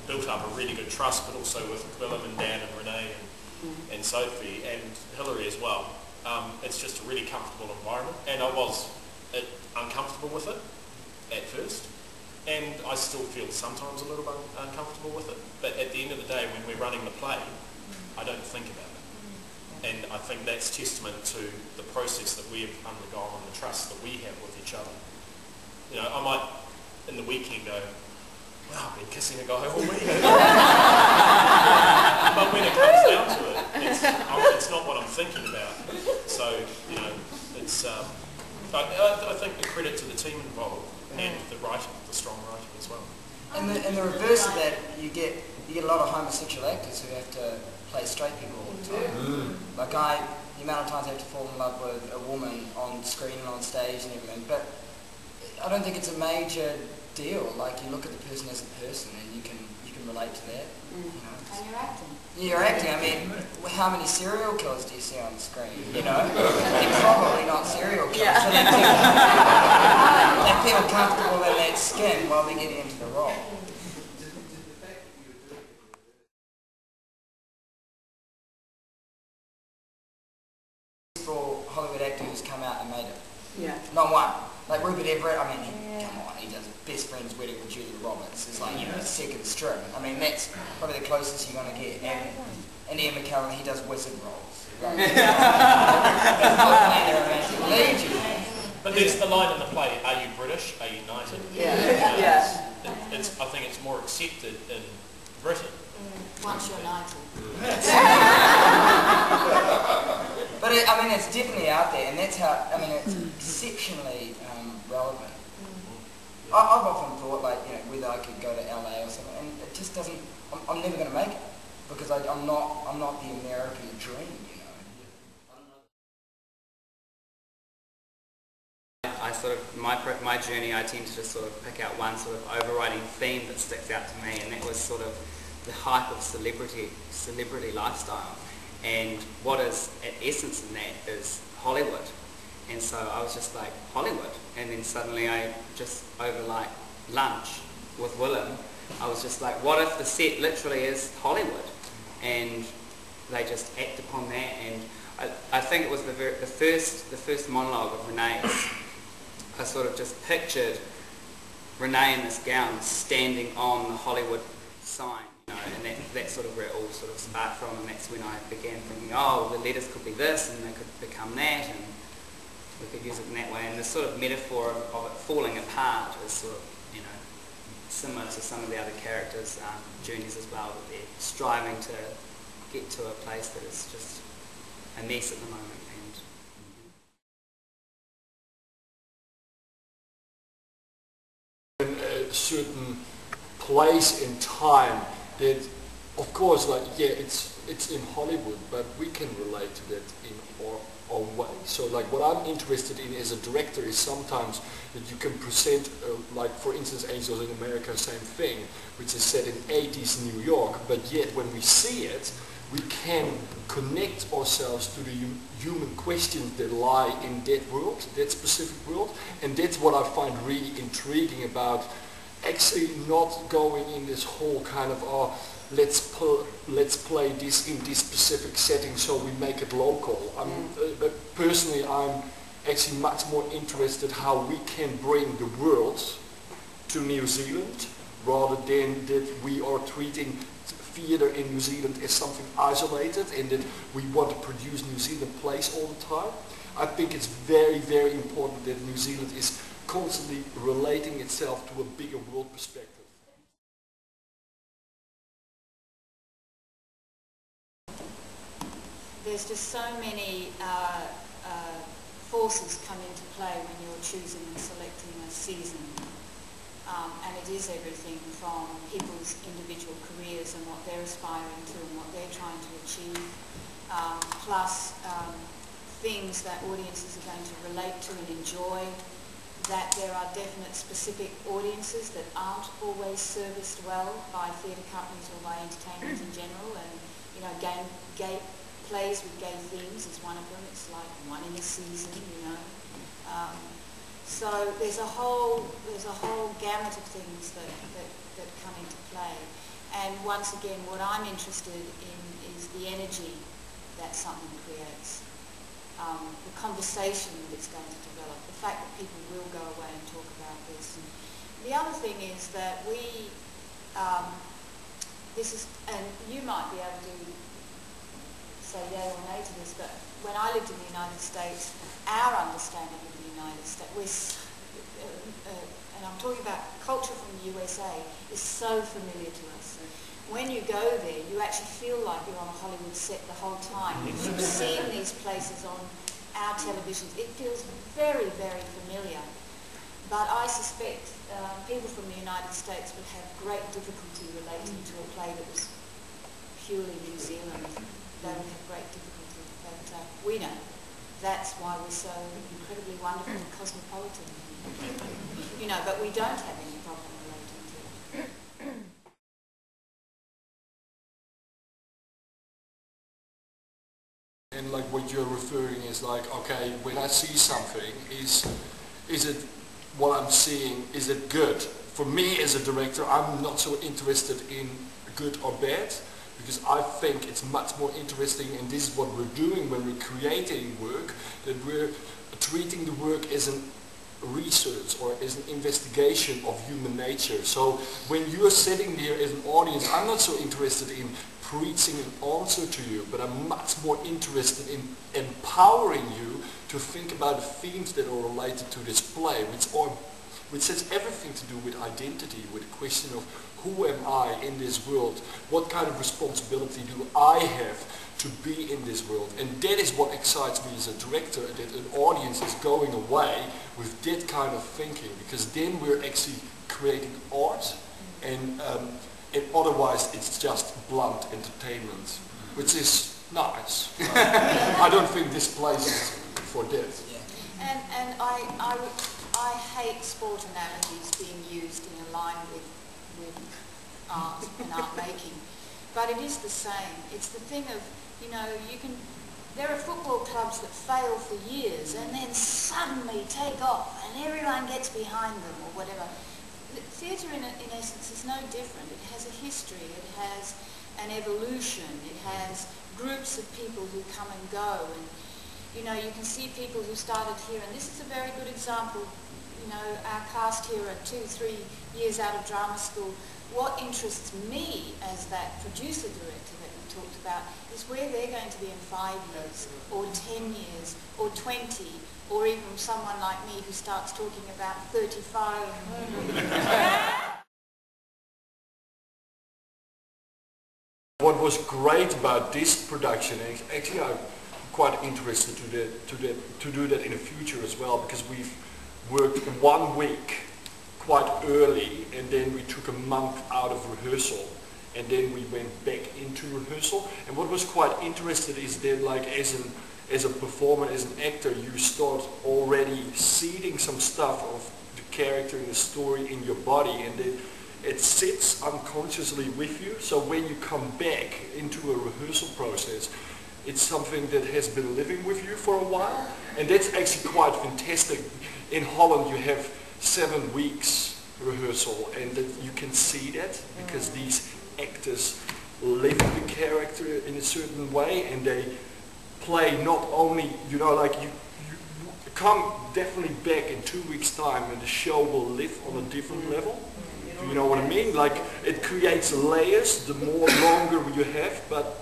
built up a really good trust, but also with Willem and Dan and Renee and Sophie and Hilary as well. It's just a really comfortable environment, and I was uncomfortable with it at first, and I still feel sometimes a little bit uncomfortable with it, but at the end of the day, when we're running the play, I don't think about it. And I think that's testament to the process that we have undergone and the trust that we have with each other. You know, I might, in the weekend, go, wow, I've been kissing a guy all week. But when it comes down to it, it's not what I'm thinking about. So, you know, it's, I think the credit to the team involved and the writing, the strong writing as well. And the reverse of that, you get a lot of homosexual actors who have to play straight people all the time. Like the amount of times I have to fall in love with a woman on screen and on stage and everything, but I don't think it's a major deal. Like, you look at the person as a person and you can relate to that. You know? And you're acting. You're acting. I mean, how many serial killers do you see on the screen? You know, they're probably not serial killers. So they feel comfortable in that skin while they get into the role. For Hollywood actor who's come out and made it. Yeah. Not one. Like Rupert Everett, I mean, come on, he does Best Friend's Wedding with Julia Roberts. It's like, you know, second string. I mean, that's probably the closest you're going to get. And Ian McKellen, he does wizard roles. Like, not playing a romantic lead, you know. But there's the line in the play, are you British, are you knighted? I think it's more accepted in Britain. Once you're knighted. But I mean, it's definitely out there, and that's how, I mean, it's exceptionally relevant. I've often thought, like, you know, whether I could go to LA or something, and it just doesn't, I'm never going to make it, because I'm not the American dream, you know. I sort of, my journey, I tend to just sort of pick out one sort of overriding theme that sticks out to me, and that was sort of the hype of celebrity lifestyle. And what is at essence in that is Hollywood. And so I was just like, Hollywood. And then suddenly I just, over like lunch with Willem, I was just like, what if the set literally is Hollywood? And they just act upon that. And I think it was the first monologue of Renee's. I sort of just pictured Renee in this gown standing on the Hollywood sign. And that's sort of where it all sort of sparked from, and that's when I began thinking, oh, the letters could be this, and they could become that, and we could use it in that way. And the sort of metaphor of it falling apart is sort of, you know, similar to some of the other characters' journeys as well, that they're striving to get to a place that is just a mess at the moment. In a certain place in time, that, of course, like, yeah, it's in Hollywood, but we can relate to that in our own way. So, like, what I'm interested in as a director is sometimes that you can present, like, for instance, Angels in America, same thing, which is set in 80s New York, but yet when we see it, we can connect ourselves to the human questions that lie in that world, that specific world, and that's what I find really intriguing about actually not going in this whole kind of, let's play this in this specific setting so we make it local. But personally, I'm actually much more interested how we can bring the world to New Zealand rather than that we are treating theatre in New Zealand as something isolated and that we want to produce New Zealand plays all the time. I think it's very, very important that New Zealand is constantly relating itself to a bigger world perspective. There's just so many forces come into play when you're choosing and selecting a season. And it is everything from people's individual careers and what they're aspiring to and what they're trying to achieve, plus things that audiences are going to relate to and enjoy, that there are definite specific audiences that aren't always serviced well by theatre companies or by entertainment in general, and, you know, gay plays with gay themes is one of them. It's like one in a season, you know. So there's a whole gamut of things that come into play, And once again, what I'm interested in is the energy that something creates, the conversation that's going to develop, the fact that people will go away and talk about this. The other thing is that we, and you might be able to say yay or nay to this, but when I lived in the United States, our understanding of the United States, and I'm talking about culture from the USA, is so familiar to us. When you go there, you actually feel like you're on a Hollywood set the whole time. You've seen these places on our televisions. It feels very, very familiar. But I suspect people from the United States would have great difficulty relating to a play that was purely New Zealand. They would have great difficulty. But we know. That's why we're so incredibly wonderful and cosmopolitan. You know, but we don't have any problem relating to it. And like what you're referring is like, okay, when I see something, is it what I'm seeing, is it good? For me as a director, I'm not so interested in good or bad, because I think it's much more interesting, and this is what we're doing when we're creating work, that we're treating the work as an research or as an investigation of human nature. So when you're sitting there as an audience, I'm not so interested in preaching an answer to you, but I'm much more interested in empowering you to think about the themes that are related to this play, which has everything to do with identity, with the question of who am I in this world, what kind of responsibility do I have to be in this world. And that is what excites me as a director, that an audience is going away with that kind of thinking, because then we're actually creating art, and otherwise it's just blunt entertainment, which is nice. I don't think this place is for that. And I hate sport analogies being used in line with art and art making, but it is the same. It's the thing of, you know, there are football clubs that fail for years and then suddenly take off and everyone gets behind them or whatever. Theatre in essence is no different. It has a history, it has an evolution, it has groups of people who come and go, and you know, you can see people who started here, and this is a very good example. You know, our cast here are 2-3 years out of drama school. What interests me as that producer-director that we talked about is where they're going to be in 5 years, or 10 years, or 20, or even someone like me who starts talking about 35. What was great about this production, and actually I'm quite interested to do that in the future as well, because we've worked 1 week quite early, and then we took a month out of rehearsal, and then we went back into rehearsal. And what was quite interesting is that, like, as a performer, as an actor, you start already seeding some stuff of the character and the story in your body, and then it sits unconsciously with you. So when you come back into a rehearsal process, it's something that has been living with you for a while, and that's actually quite fantastic. In Holland you have 7 weeks rehearsal, and that you can see that because these actors live the character in a certain way, and they play not only, you know, like you come definitely back in 2 weeks time and the show will live on a different level. Do you know what I mean? Like, it creates layers the more longer you have, but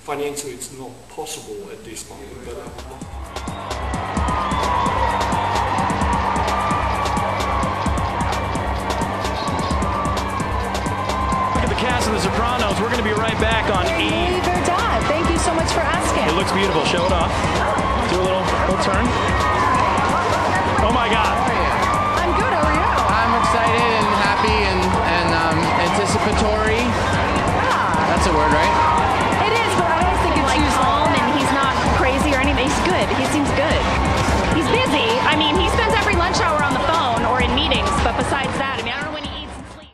financially it's not possible at this moment. But, look at the cast of The Sopranos. We're going to be right back on E. Verdad. Thank you so much for asking. It looks beautiful. Show it off. Do a little turn. Oh my God. I'm good. How are you? I'm excited and happy and anticipatory. Yeah. That's a word, right?